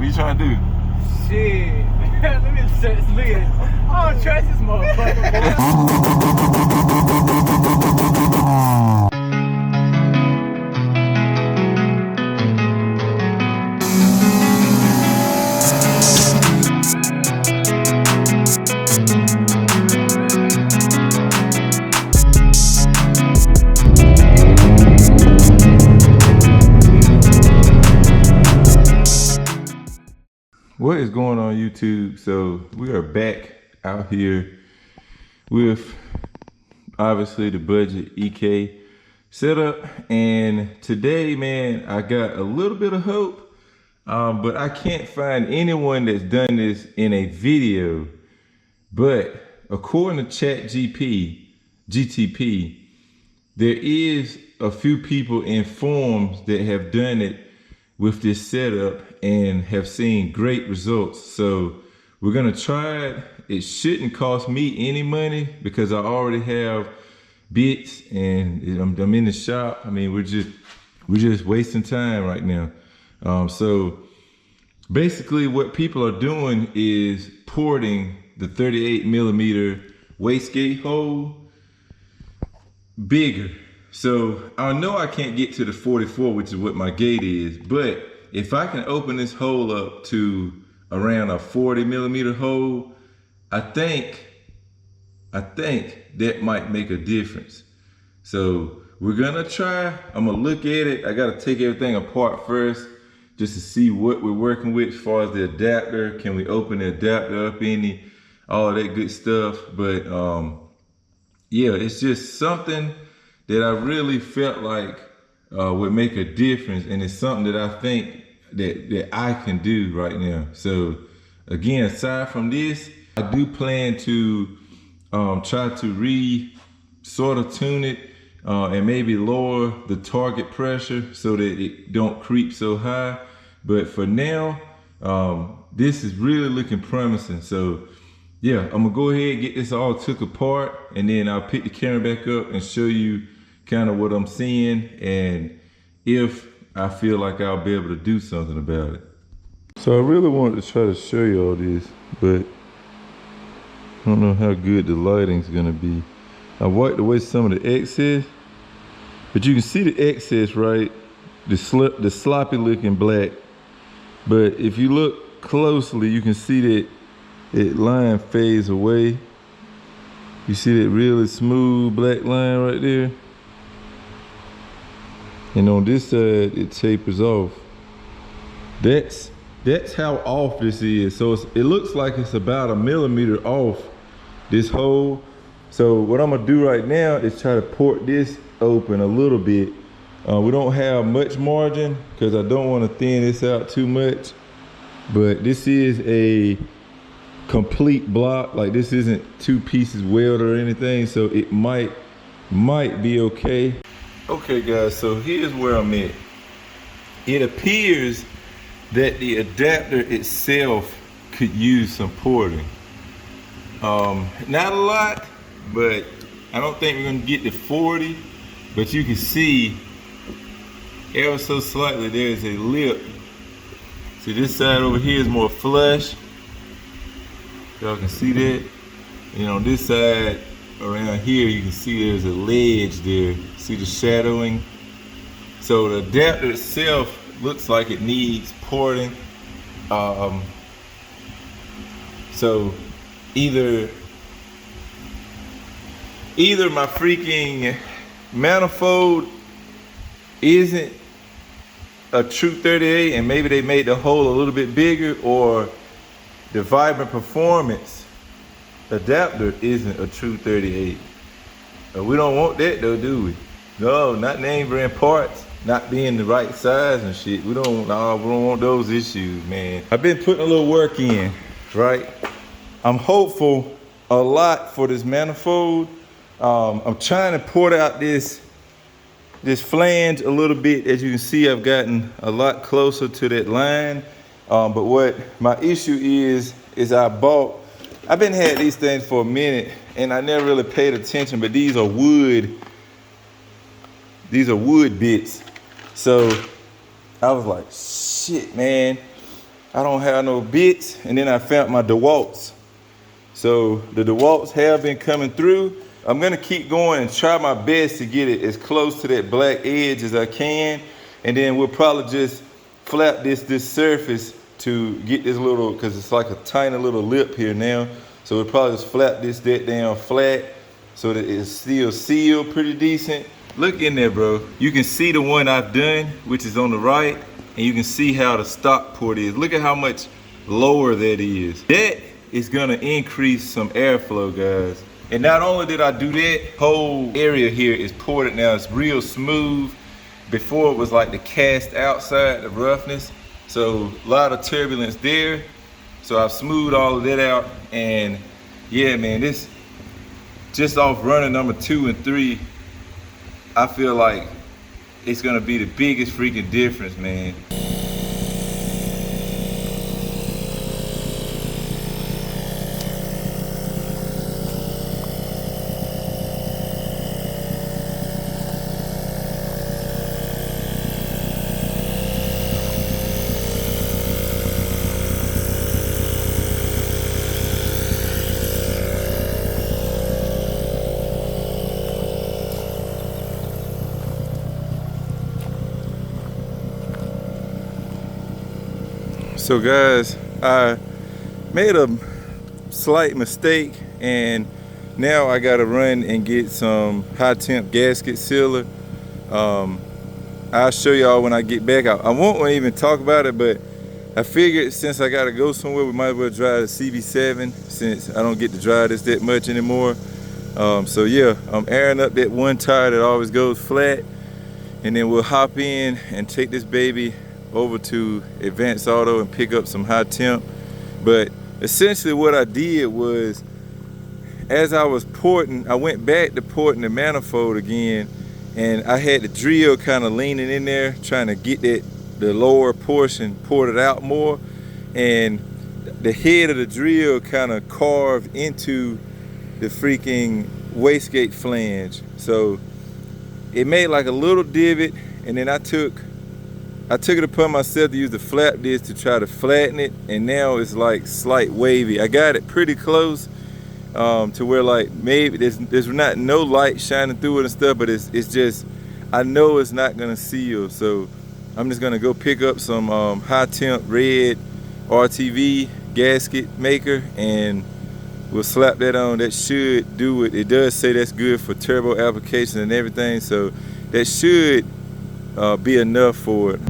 you trying to do? Shit. Let me set this lid. I don't trust this motherfucker, What is going on YouTube? So we are back out here with obviously the budget EK setup, and today, man, I got a little bit of hope, but I can't find anyone that's done this in a video. But according to GTP, there is a few people in forums that have done it with this setup and have seen great results. So we're gonna try it. It shouldn't cost me any money because I already have bits and I'm in the shop. I mean, we're just wasting time right now. So basically what people are doing is porting the 38mm wastegate hole bigger. So I know I can't get to the 44, which is what my gate is, but if I can open this hole up to around a 40mm hole, I think that might make a difference. So we're gonna try. I'm gonna look at it. I gotta take everything apart first just to see what we're working with as far as the adapter. Can we open the adapter up any, all of that good stuff. But yeah, it's just something that I really felt like would make a difference, and it's something that I think that I can do right now. So again, aside from this, I do plan to try to sort of tune it and maybe lower the target pressure so that it don't creep so high. But for now, this is really looking promising. So yeah, I'm gonna go ahead and get this all took apart, and then I'll pick the camera back up and show you kind of what I'm seeing and if I feel like I'll be able to do something about it. So I really wanted to try to show you all this, but I don't know how good the lighting's gonna be. I wiped away some of the excess, but you can see the excess, right? The sloppy looking black. But if you look closely, you can see that line fades away. You see that really smooth black line right there? And on this side, it tapers off. That's how off this is. So it looks like it's about 1 millimeter off this hole. So what I'm gonna do right now is try to port this open a little bit. We don't have much margin because I don't want to thin this out too much. But this is a complete block. Like, this isn't 2 pieces welded or anything, so it might be okay. Okay guys, so here's where I'm at. It appears that the adapter itself could use some porting. Not a lot, but I don't think we're gonna get to 40, but you can see ever so slightly there's a lip. See, this side over here is more flush. Y'all can see that. And on this side, around here, you can see there's a ledge there. See the shadowing? So the adapter itself looks like it needs porting. So either my freaking manifold isn't a true 38 and maybe they made the hole a little bit bigger, or the Vibrant Performance adapter isn't a true 38. We don't want that though, do we? No, not name brand parts not being the right size and shit. We don't want those issues, man. I've been putting a little work in, right? I'm hopeful a lot for this manifold. I'm trying to port out this flange a little bit. As you can see, I've gotten a lot closer to that line. But what my issue is I've been had these things for a minute and I never really paid attention, but these are wood bits. So I was like, shit, man, I don't have no bits, and then I found my DeWalt's. So the DeWalt's have been coming through. I'm gonna keep going and try my best to get it as close to that black edge as I can, and then we'll probably just flap this surface to get this little, cause it's like a tiny little lip here now. So we'll probably just flap that down flat so that it's still sealed pretty decent. Look in there, bro. You can see the one I've done, which is on the right, and you can see how the stock port is. Look at how much lower that is. That is gonna increase some airflow, guys. And not only did I do that, whole area here is ported now. It's real smooth. Before it was like the cast outside, the roughness. So a lot of turbulence there. So I've smoothed all of that out. And yeah, man, this just off running number 2 and 3, I feel like it's gonna be the biggest freaking difference, man. So guys, I made a slight mistake, and now I gotta run and get some high temp gasket sealer. I'll show y'all when I get back. I won't even talk about it, but I figured since I gotta go somewhere, we might as well drive the CV7 since I don't get to drive this that much anymore. So yeah, I'm airing up that one tire that always goes flat, and then we'll hop in and take this baby over to Advanced Auto and pick up some high temp. But essentially what I did was, as I was porting, I went back to porting the manifold again, and I had the drill kind of leaning in there trying to get the lower portion ported out more, and the head of the drill kind of carved into the freaking wastegate flange. So it made like a little divot, and then I took it upon myself to use the flap disc to try to flatten it, and now it's like slight wavy. I got it pretty close to where like maybe there's not no light shining through it and stuff, but it's just, I know it's not gonna seal. So I'm just gonna go pick up some high temp red RTV gasket maker, and we'll slap that on. That should do it. It does say that's good for turbo application and everything, so that should be enough for it.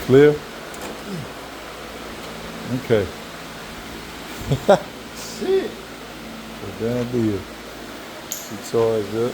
Clear? Okay. Shit. So down deal. She charged up.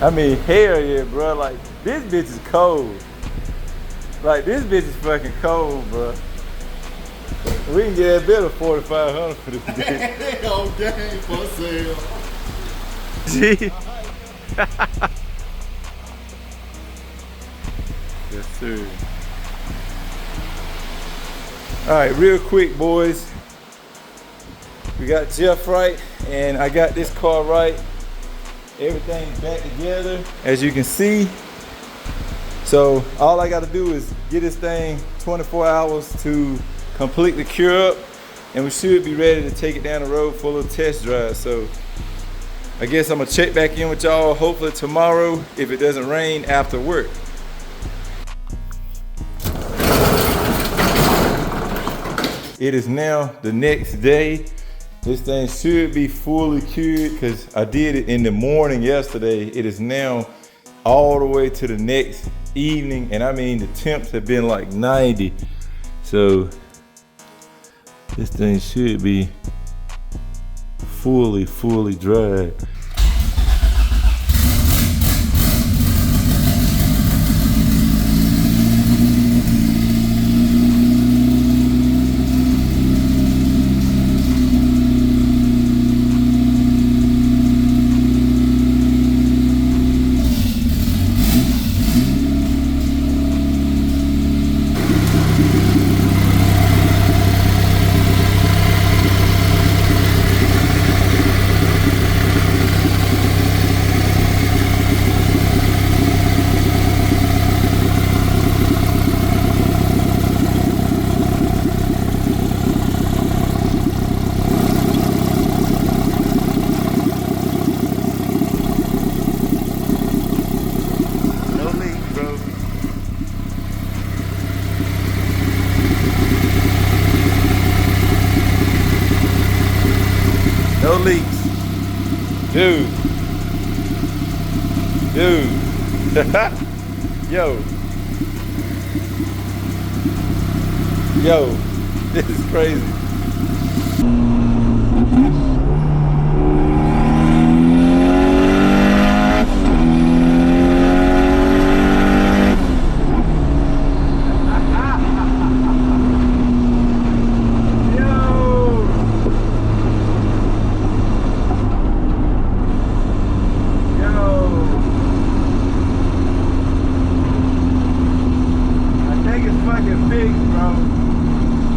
I mean, hell yeah, bro. Like, this bitch is cold. Like, this bitch is fucking cold, bro. We can get a bit of 4,500 for this bitch. They on game for sale. Gee. Yes, sir. All right, real quick, boys. We got Jeff right, and I got this car right. Everything's back together, as you can see. So all I got to do is get this thing 24 hours to completely cure up, and we should be ready to take it down the road for a little test drive. So I guess I'm gonna check back in with y'all hopefully tomorrow if it doesn't rain after work. It is now the next day. This thing should be fully cured because I did it in the morning yesterday. It is now all the way to the next evening, and I mean the temps have been like 90. So this thing should be fully dried. No leaks. Dude. Yo. This is crazy.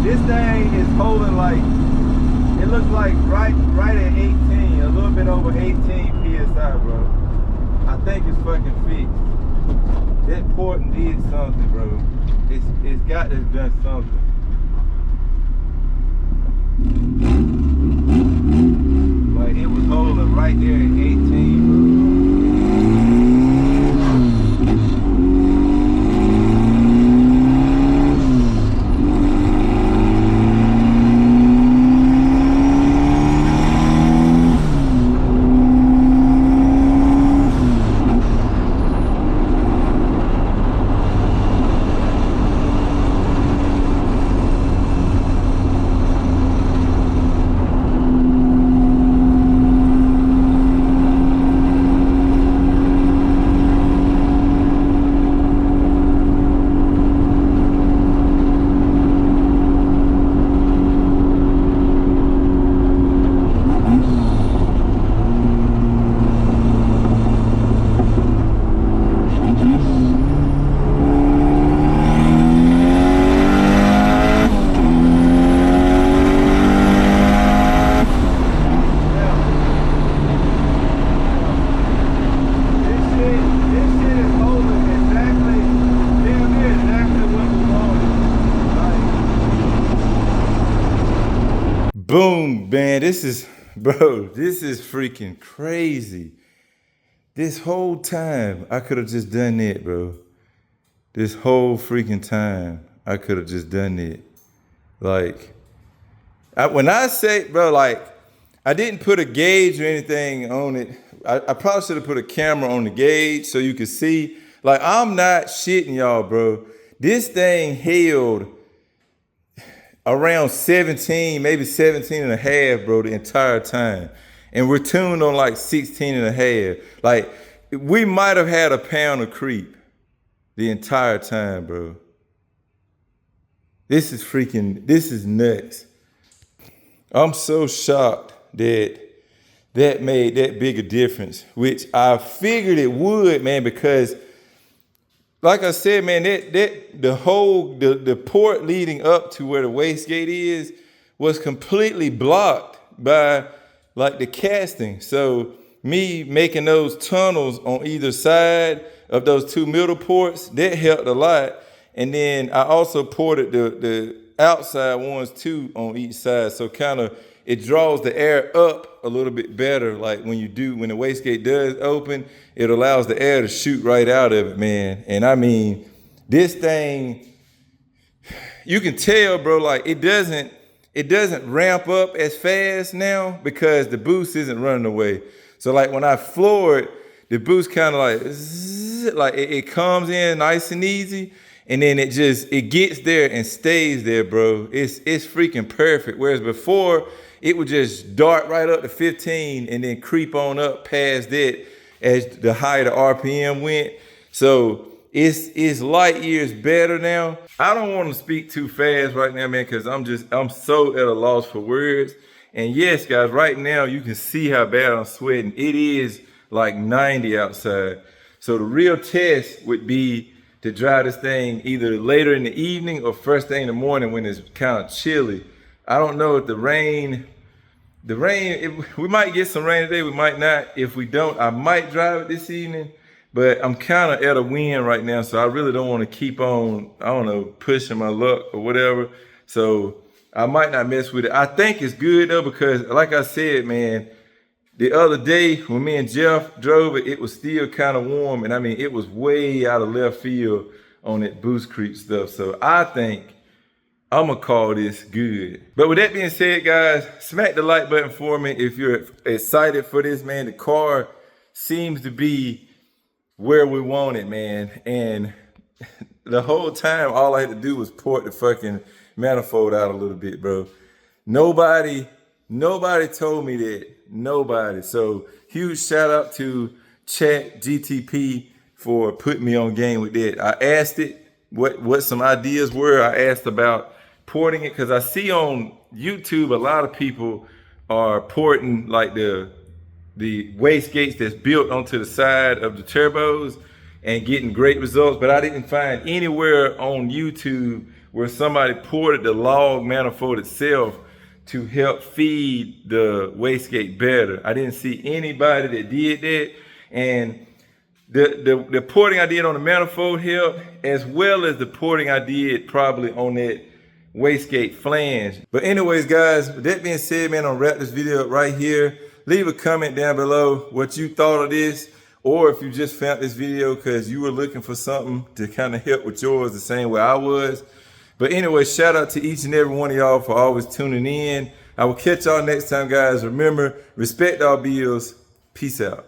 This thing is holding like, it looks like right at 18, a little bit over 18 PSI, bro. I think it's fucking fixed. That port did something, bro. It's got to have done something. Like it was holding right there at 18, bro. Boom, man, this is freaking crazy. This whole time, I could have just done it, bro. This whole freaking time, I could have just done it. Like, when I say, bro, like, I didn't put a gauge or anything on it. I probably should have put a camera on the gauge so you could see. Like, I'm not shitting y'all, bro. This thing held around 17, maybe 17 and a half, bro, the entire time. And we're tuned on like 16 and a half. Like, we might have had a pound of creep the entire time, bro. This is nuts. I'm so shocked that made that big a difference, which I figured it would, man, because like I said, man, the port leading up to where the wastegate is was completely blocked by like the casting. So me making those tunnels on either side of those two middle ports, that helped a lot. And then I also ported the outside ones too on each side. So kind of it draws the air up a little bit better. Like when the wastegate does open, it allows the air to shoot right out of it, man. And I mean, this thing, you can tell, bro, like it doesn't ramp up as fast now because the boost isn't running away. So like when I floor it, the boost kind of like, zzz, like it comes in nice and easy. And then it gets there and stays there, bro. It's freaking perfect. Whereas before, it would just dart right up to 15 and then creep on up past that as the higher the RPM went. So it's light years better now. I don't want to speak too fast right now, man, because I'm so at a loss for words. And yes, guys, right now you can see how bad I'm sweating. It is like 90 outside. So the real test would be to drive this thing either later in the evening or first thing in the morning when it's kind of chilly. I don't know if we might get some rain today, we might not. If we don't, I might drive it this evening. But I'm kind of at a win right now, so I really don't want to keep on, I don't know, pushing my luck or whatever. So I might not mess with it. I think it's good though, because like I said, man, the other day when me and Jeff drove it, it was still kind of warm. And I mean, it was way out of left field on that boost creep stuff. So I think I'm gonna call this good. But with that being said, guys, smack the like button for me if you're excited for this, man. The car seems to be where we want it, man. And the whole time, all I had to do was port the fucking manifold out a little bit, bro. Nobody told me that. Nobody. So huge shout out to Chat GTP for putting me on game with that. I asked it what some ideas were. I asked about porting it because I see on YouTube a lot of people are porting like the wastegates that's built onto the side of the turbos and getting great results, but I didn't find anywhere on YouTube where somebody ported the log manifold itself to help feed the wastegate better. I didn't see anybody that did that, and the porting I did on the manifold helped, as well as the porting I did probably on that wastegate flange. But anyways, guys, with that being said, man, I'll wrap this video up right here. Leave a comment down below what you thought of this, or if you just found this video because you were looking for something to kind of help with yours the same way I was. But anyway, shout out to each and every one of y'all for always tuning in. I will catch y'all next time, guys. Remember, respect all bills. Peace out.